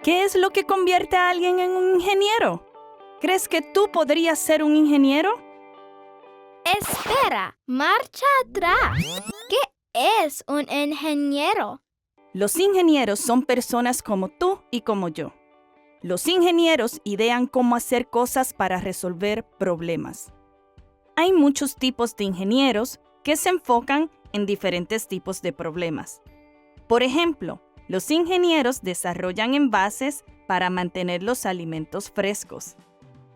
¿Qué es lo que convierte a alguien en un ingeniero? ¿Crees que tú podrías ser un ingeniero? Espera, marcha atrás. ¿Qué es un ingeniero? Los ingenieros son personas como tú y como yo. Los ingenieros idean cómo hacer cosas para resolver problemas. Hay muchos tipos de ingenieros que se enfocan en diferentes tipos de problemas. Por ejemplo, los ingenieros desarrollan envases para mantener los alimentos frescos.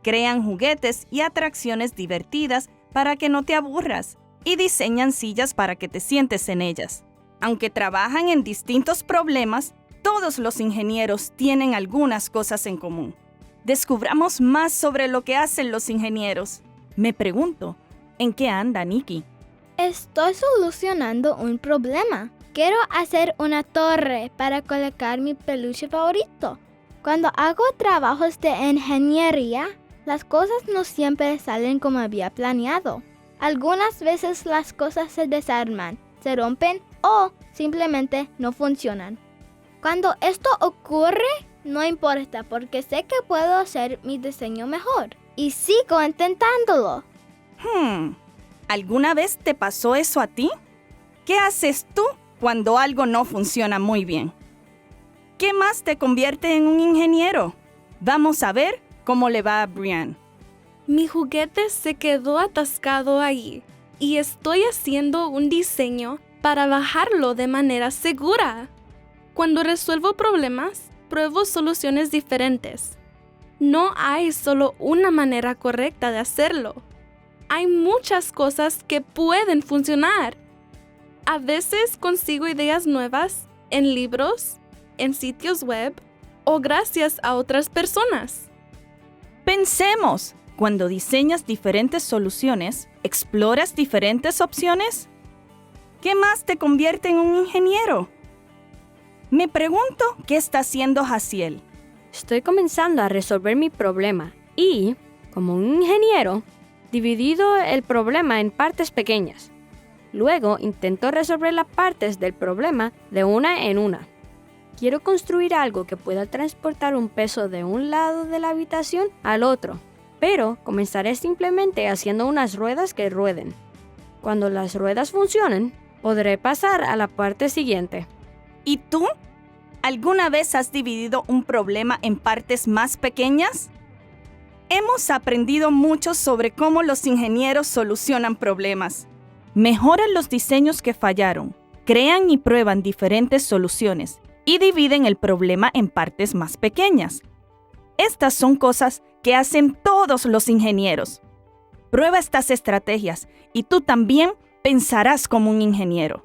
Crean juguetes y atracciones divertidas para que no te aburras y diseñan sillas para que te sientes en ellas. Aunque trabajan en distintos problemas, todos los ingenieros tienen algunas cosas en común. Descubramos más sobre lo que hacen los ingenieros. Me pregunto, ¿en qué anda Nikki? Estoy solucionando un problema. Quiero hacer una torre para colocar mi peluche favorito. Cuando hago trabajos de ingeniería, las cosas no siempre salen como había planeado. Algunas veces las cosas se desarman, se rompen o simplemente no funcionan. Cuando esto ocurre, no importa porque sé que puedo hacer mi diseño mejor y sigo intentándolo. ¿Alguna vez te pasó eso a ti? ¿Qué haces tú cuando algo no funciona muy bien? ¿Qué más te convierte en un ingeniero? Vamos a ver cómo le va a Brianne. Mi juguete se quedó atascado ahí y estoy haciendo un diseño para bajarlo de manera segura. Cuando resuelvo problemas, pruebo soluciones diferentes. No hay solo una manera correcta de hacerlo. Hay muchas cosas que pueden funcionar. A veces consigo ideas nuevas en libros, en sitios web o gracias a otras personas. Pensemos, cuando diseñas diferentes soluciones, ¿exploras diferentes opciones? ¿Qué más te convierte en un ingeniero? Me pregunto qué está haciendo Jaciel. Estoy comenzando a resolver mi problema y, como un ingeniero, dividido el problema en partes pequeñas. Luego intento resolver las partes del problema de una en una. Quiero construir algo que pueda transportar un peso de un lado de la habitación al otro, pero comenzaré simplemente haciendo unas ruedas que rueden. Cuando las ruedas funcionen, podré pasar a la parte siguiente. ¿Y tú? ¿Alguna vez has dividido un problema en partes más pequeñas? Hemos aprendido mucho sobre cómo los ingenieros solucionan problemas. Mejoran los diseños que fallaron, crean y prueban diferentes soluciones y dividen el problema en partes más pequeñas. Estas son cosas que hacen todos los ingenieros. Prueba estas estrategias y tú también pensarás como un ingeniero.